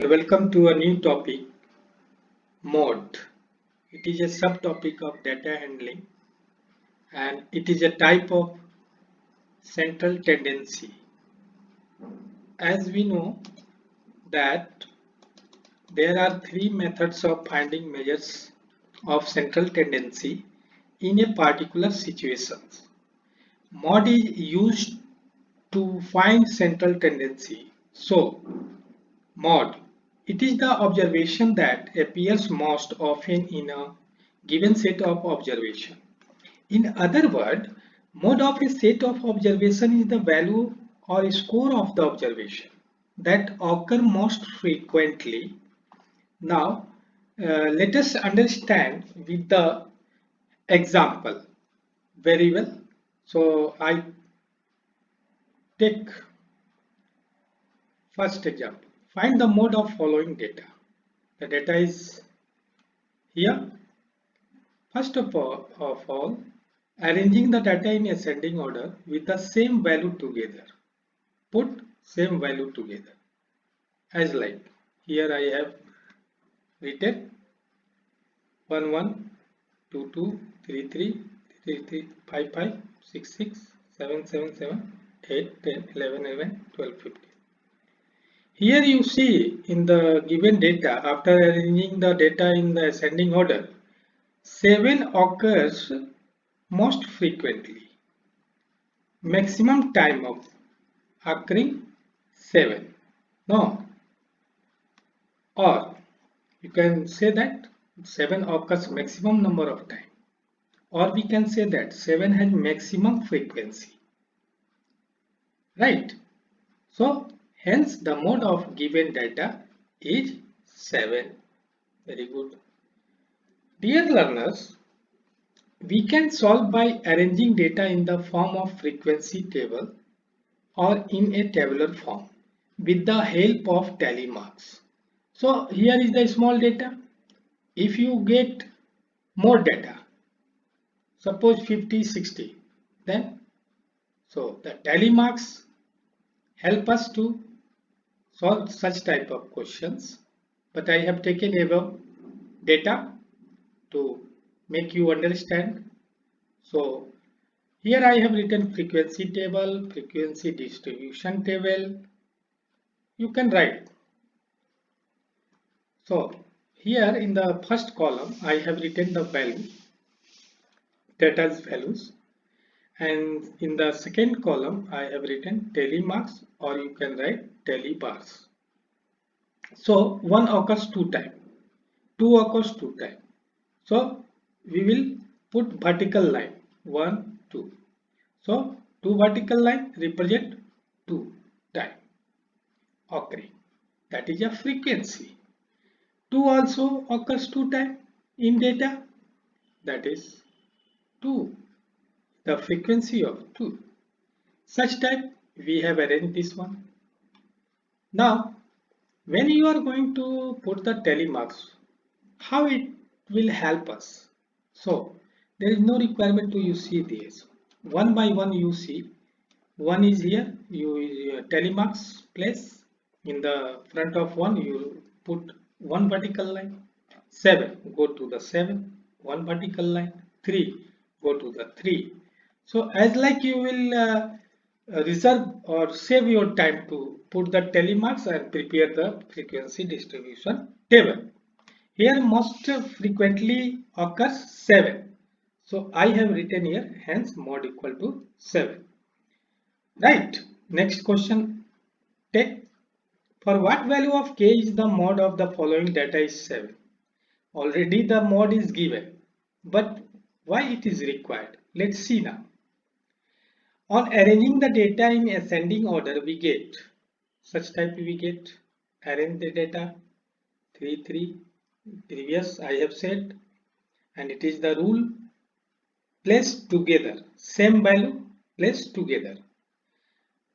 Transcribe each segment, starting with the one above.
Welcome to a new topic, mode. It is a subtopic of data handling and it is a type of central tendency. As we know that there are three methods of finding measures of central tendency in a particular situation. Mode is used to find central tendency. So, mode. It is the observation that appears most often in a given set of observation. In other words, mode of a set of observation is the value or score of the observation that occur most frequently. Now, let us understand with the example very well. So, I take first example. Find the mode of following data. The data is here. First of all, arranging the data in ascending order with the same value together. Put same value together. As like here I have written 1 1 2 2 3 3 3 3 5 5 6 6 7 7 7 8 10 11 11 12 15. Here you see in the given data, after arranging the data in the ascending order, 7 occurs most frequently. Maximum time of occurring 7. No. Or you can say that 7 occurs maximum number of time. Or we can say that 7 has maximum frequency. Right. So hence the mode of given data is 7. Very good. Dear learners, we can solve by arranging data in the form of frequency table or in a tabular form with the help of tally marks. So here is the small data. If you get more data, suppose 50, 60, then so the tally marks help us to solve such type of questions. But I have taken above data to make you understand. So here I have written frequency table, frequency distribution table. You can write. So here in the first column I have written the value, data's values, and in the second column I have written tally marks, or you can write tally bars. So 1 occurs 2 times, 2 occurs 2 times. So we will put vertical line 1 2. So 2 vertical line represent 2 time occurring. That is a frequency. 2 also occurs 2 times in data. That is 2. The frequency of 2. Such type we have arranged this one. Now when you are going to put the tally marks, how it will help us? So there is no requirement to you see this. One by one you see. One is here, you tally marks place. In the front of one you put one vertical line. 7, go to the 7, one vertical line. 3, go to the 3. So as like you will reserve or save your time to put the tally marks and prepare the frequency distribution table. Here most frequently occurs 7. So I have written here, hence mod equal to 7. Right. Next question. Take, for what value of k is the mod of the following data is 7. Already the mod is given, but why it is required? Let's see now. On arranging the data in ascending order, we get such type we get arrange the data 3 3 previous I have said, and it is the rule place together, same value place together.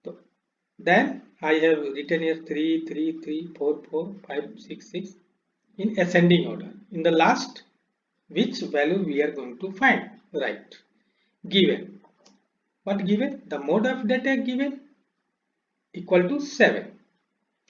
So then I have written here 3 3 3 4 4 5 6 6 in ascending order. In the last, which value we are going to find? Right. Given. What given? The mode of data given equal to 7.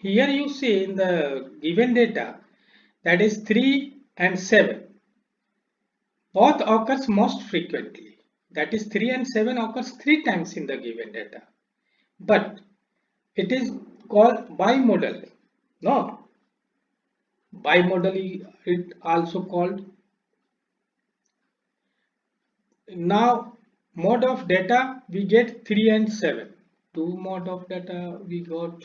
Here you see in the given data, that is 3 and 7. Both occurs most frequently. That is 3 and 7 occurs 3 times in the given data. But it is called bimodal. No, bimodal it also called. Now mode of data we get 3 and 7. Two mode of data we got.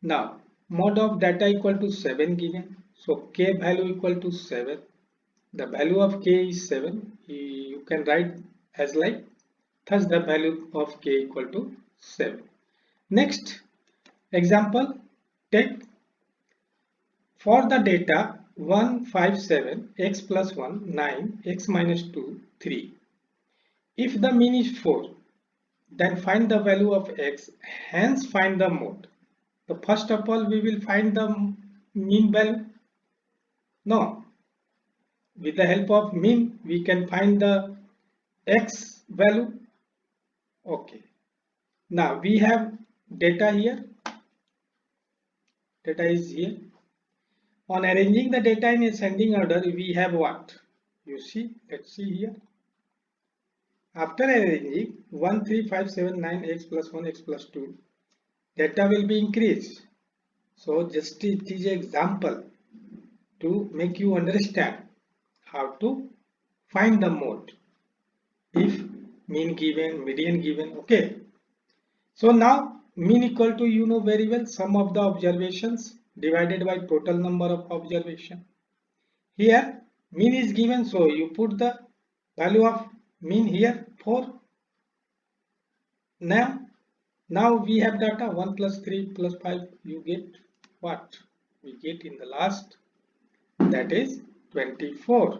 Now mode of data equal to 7 given. So k value equal to 7. The value of k is 7. You can write as like, thus the value of k equal to 7. Next example, take for the data 1, 5, 7, x plus 1, 9, x minus 2, 3. If the mean is 4, then find the value of x, hence find the mode. So first of all, we will find the mean value. No, with the help of mean, we can find the x value. Okay. Now we have data here. Data is here. On arranging the data in ascending order, we have what? You see, let's see here. After arranging 1, 3, 5, 7, 9, x plus 1, x plus 2, data will be increased. So just it is an example to make you understand how to find the mode. If mean given, median given, okay. So now mean equal to, you know very well, sum of the observations divided by total number of observation. Here mean is given, so you put the value of mean here 4. Now we have data 1 plus 3 plus 5, you get what? We get in the last, that is 24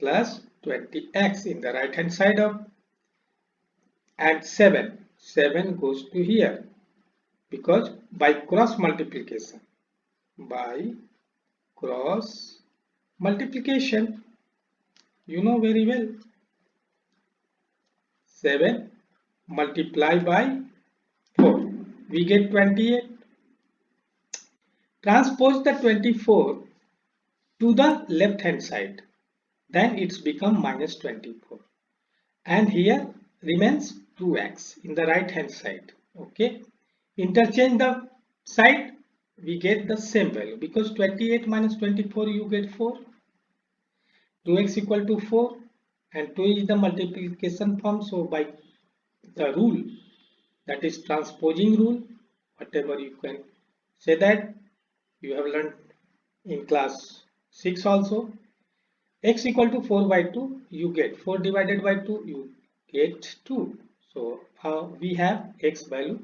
plus 20x in the right hand side of, and 7 goes to here because by cross multiplication, you know very well, 7 multiplied by 4, we get 28. Transpose the 24 to the left hand side, then it's become minus 24, and here remains 2x in the right hand side. Okay, interchange the side, we get the same value because 28 minus 24 you get 4. 2x equal to 4 and 2 is the multiplication form, so by the rule, that is transposing rule, whatever you can say, that you have learned in class 6 also, x equal to 4 by 2, you get 4 divided by 2, you get 2. So we have x value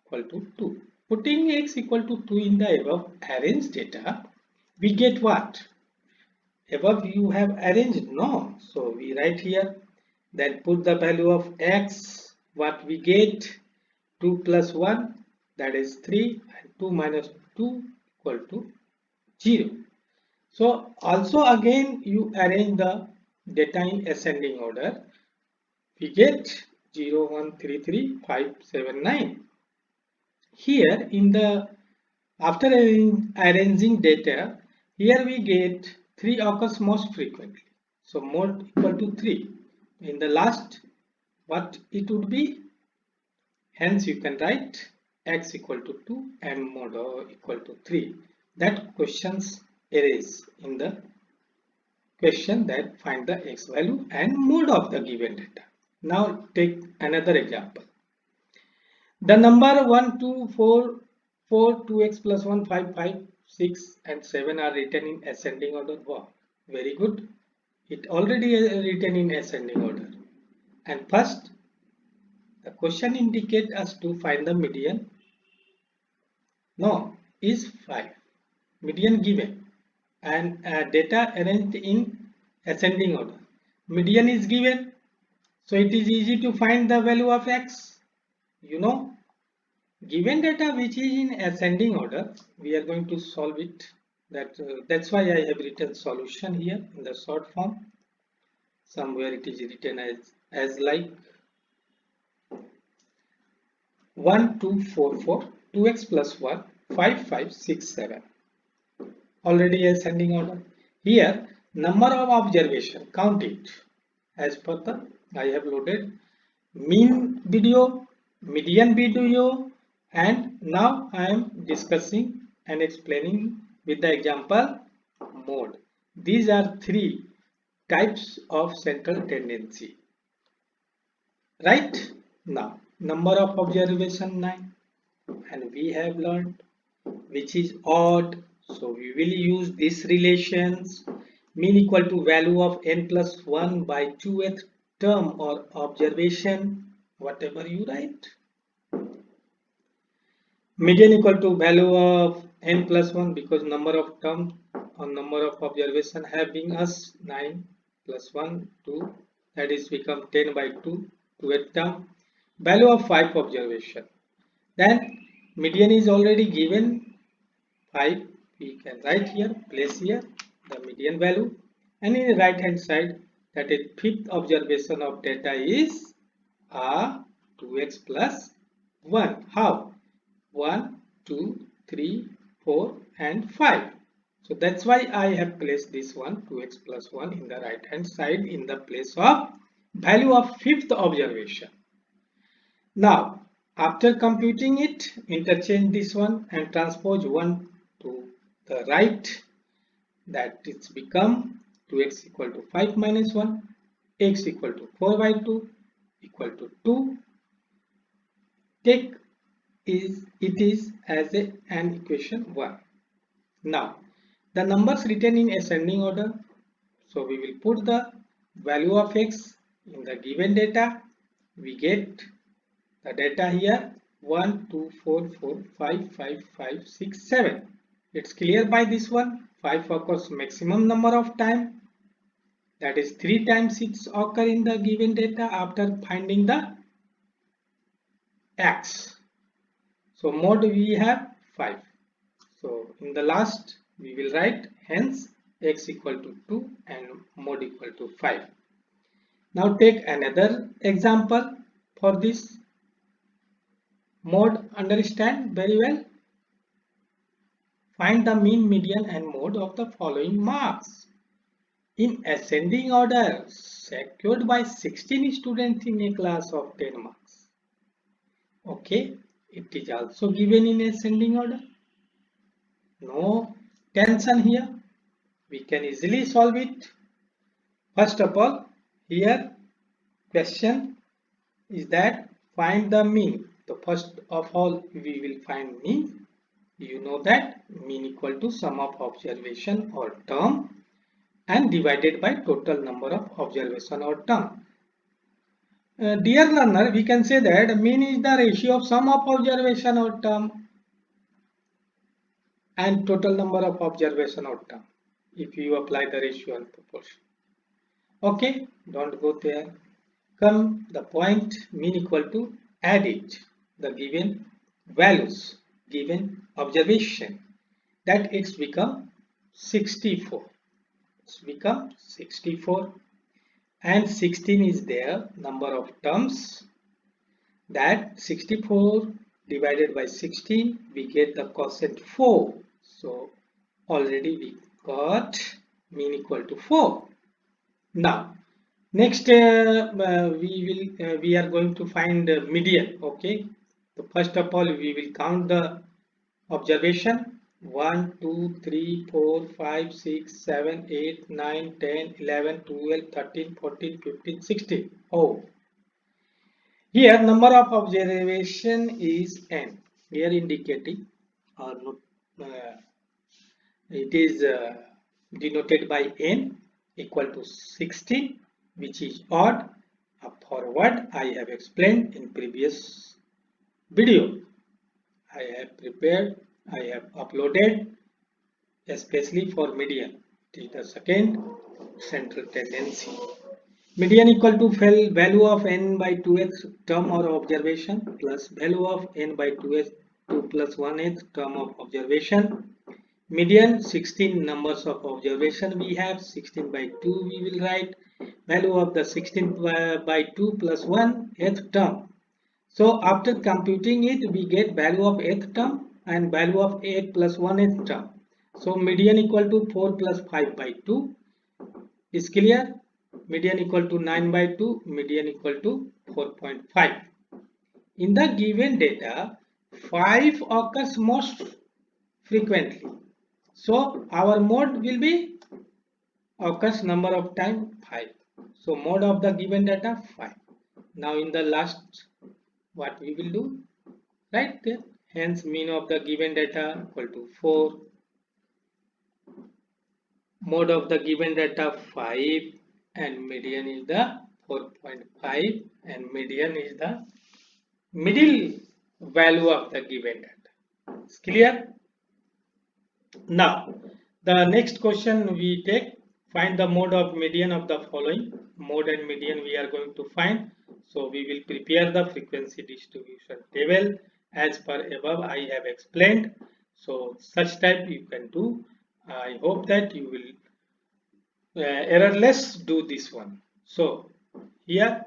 equal to 2. Putting x equal to 2 in the above arranged data, we get what? Above you have arranged, no? So we write here, then put the value of x, what we get, 2 plus 1, that is 3, and 2 minus 2 equal to 0. So also again you arrange the data in ascending order, we get 0, 1, 3, 3, 5, 7, 9. Here in the, after arranging data, here we get 3 occurs most frequently. So mode equal to 3. In the last, what it would be? Hence you can write x equal to 2 and mode equal to 3. That questions erase in the question, that find the x value and mode of the given data. Now take another example. The number 1, 2, 4, 4, 2x plus 1, 5, 5, 6 and 7 are written in ascending order. Wow, very good. It already written in ascending order. And first, the question indicates us to find the median. No, is 5. Median given. And data arranged in ascending order. Median is given. So it is easy to find the value of x. You know, given data which is in ascending order, we are going to solve it. That's why I have written solution here in the short form. Somewhere it is written as like 1, 2, 4, 4, 2x plus 1, 5, 5, 6, 7. Already ascending order. Here, number of observation, count it. As per the, I have loaded mean video, median video, and now I am discussing and explaining with the example mode. These are three types of central tendency. Right? Now, number of observation 9, and we have learned which is odd. So we will use these relations, mean equal to value of n plus 1 by 2th term or observation, whatever you write. Median equal to value of n plus 1 because number of terms or number of observation having us 9 plus 1, 2, that is become 10 by 2, 2th term. Value of 5 observation. Then median is already given 5. We can write here, place here the median value, and in the right hand side, that is 5th observation of data is 2x plus 1. How? 1, 2, 3, 4 and 5. So that's why I have placed this one 2x plus 1 in the right hand side in the place of value of 5th observation. Now after computing it, interchange this one and transpose 1 to the right, that it's become 2x equal to 5 minus 1, x equal to 4 by 2 equal to 2. Take it is as an equation 1. Now the numbers written in ascending order, so we will put the value of x in the given data. We get the data here 1, 2, 4, 4, 5, 5, 5, 6, 7. It's clear by this one. 5 occurs maximum number of time, that is 3 times it's occur in the given data after finding the x. So mode we have 5. So in the last we will write hence x equal to 2 and mode equal to 5. Now take another example for this mode. Understand very well. Find the mean, median and mode of the following marks in ascending order secured by 16 students in a class of 10 marks. Okay, it is also given in ascending order. No tension here. We can easily solve it. First of all, here question is that find the mean. So first of all we will find mean. You know that mean equal to sum of observation or term and divided by total number of observation or term. Dear learner, we can say that mean is the ratio of sum of observation or term and total number of observation or term if you apply the ratio and proportion. Okay, don't go there. Come the point, mean equal to add it the given values, given observation, that it's become 64. It's become 64 and 16 is there number of terms, that 64 divided by 16 we get the quotient 4. So already we got mean equal to 4. Now next we are going to find median. Okay, so first of all we will count the observation 1, 2, 3, 4, 5, 6, 7, 8, 9, 10, 11, 12, 13, 14, 15, 16. Oh, here number of observation is n. Here indicating or not, it is denoted by n equal to 16, which is odd. Forward I have explained in previous video. I have prepared, I have uploaded especially for median. It is the second central tendency. Median equal to value of n by 2x term or observation plus value of n by 2x 2 plus 1th term of observation. Median 16 numbers of observation we have, 16 by 2 we will write, value of the 16 by 2 plus 1th term. So after computing it we get value of 8th term and value of 8 plus 1th term. So median equal to 4 plus 5 by 2 is clear. Median equal to 9 by 2, median equal to 4.5. In the given data, 5 occurs most frequently. So our mode will be occurs number of time 5. So mode of the given data 5. Now in the last, what we will do? Right there. Hence mean of the given data equal to 4. Mode of the given data 5 and median is the 4.5 and median is the middle value of the given data. It's clear? Now the next question we take, find the mode of median of the following. Mode and median we are going to find. So we will prepare the frequency distribution table as per above I have explained. So such type you can do. I hope that you will errorless do this one. So here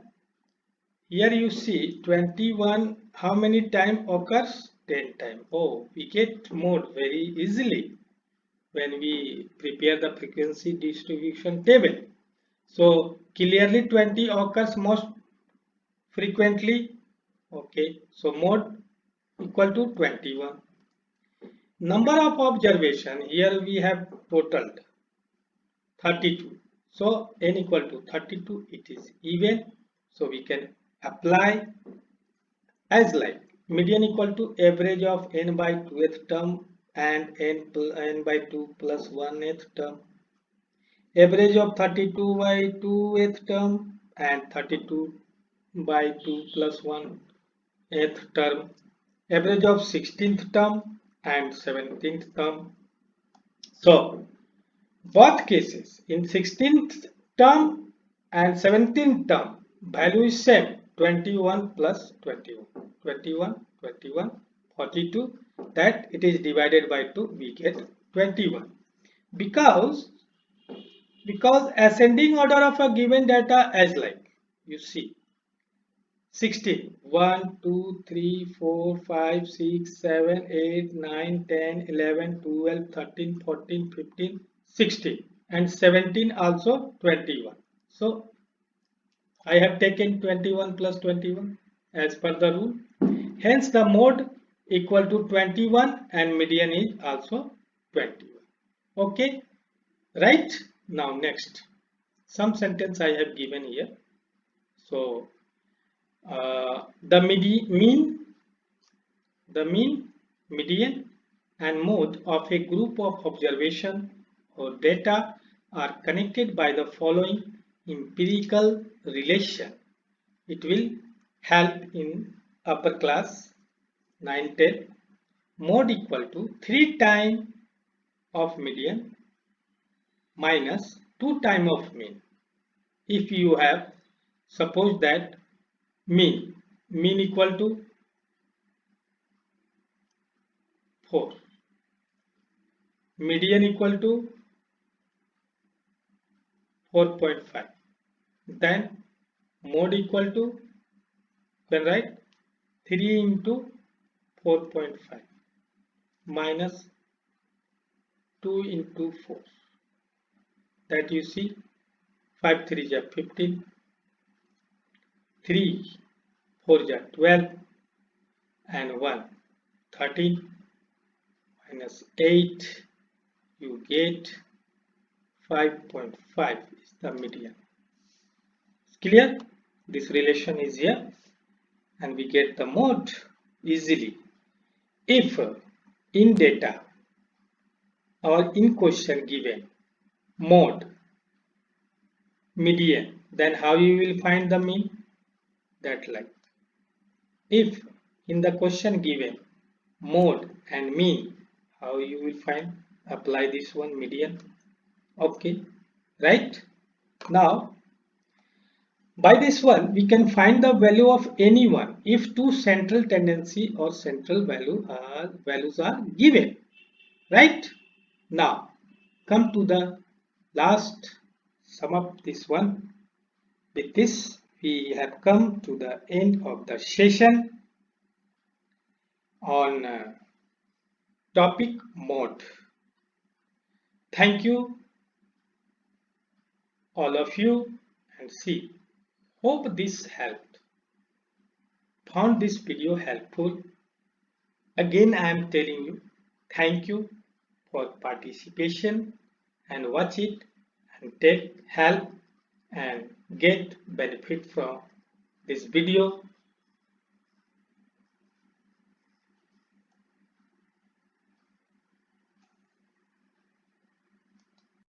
you see 21 how many time occurs? 10 time. Oh, we get mode very easily when we prepare the frequency distribution table. So clearly 20 occurs most frequently. Okay, so mode equal to 21. Number of observation, here we have totaled 32. So n equal to 32, it is even. So we can apply as like median equal to average of n by 2th term and n by 2 plus 1th term. Average of 32 by 2th term and 32 by 2 plus 1th term. Average of 16th term and 17th term. So both cases in 16th term and 17th term value is same, 21 plus 21, 42, that it is divided by 2, we get 21. Because ascending order of a given data as like, you see 16, 1, 2, 3, 4, 5, 6, 7, 8, 9, 10, 11, 12, 13, 14, 15, 16 and 17 also 21. So I have taken 21 plus 21 as per the rule. Hence the mode equal to 21 and median is also 21. Okay, right? Now next, some sentence I have given here. So the mean, median and mode of a group of observation or data are connected by the following empirical relation. It will help in upper class 9-10. Mode equal to 3 time of median minus 2 time of mean. If you have, suppose that mean equal to 4, median equal to 4.5, then mode equal to, you can write 3 into 4.5 minus 2 into 4, that you see 5 3 is 15, 3 4 is 12 and 1 13 minus 8, you get 5.5 is the median. It's clear? This relation is here and we get the mode easily. If in data or in question given mode, median, then how you will find the mean? That like, if in the question given mode and mean, how you will find? Apply this one, median. Okay, right? Now by this one we can find the value of any one if two central tendency or central values are given, right? Now come to the last, sum up this one. With this we have come to the end of the session on topic mode. Thank you all of you and see. Hope this helped. Found this video helpful? Again I am telling you thank you for participation and watch it and take help and get benefit from this video.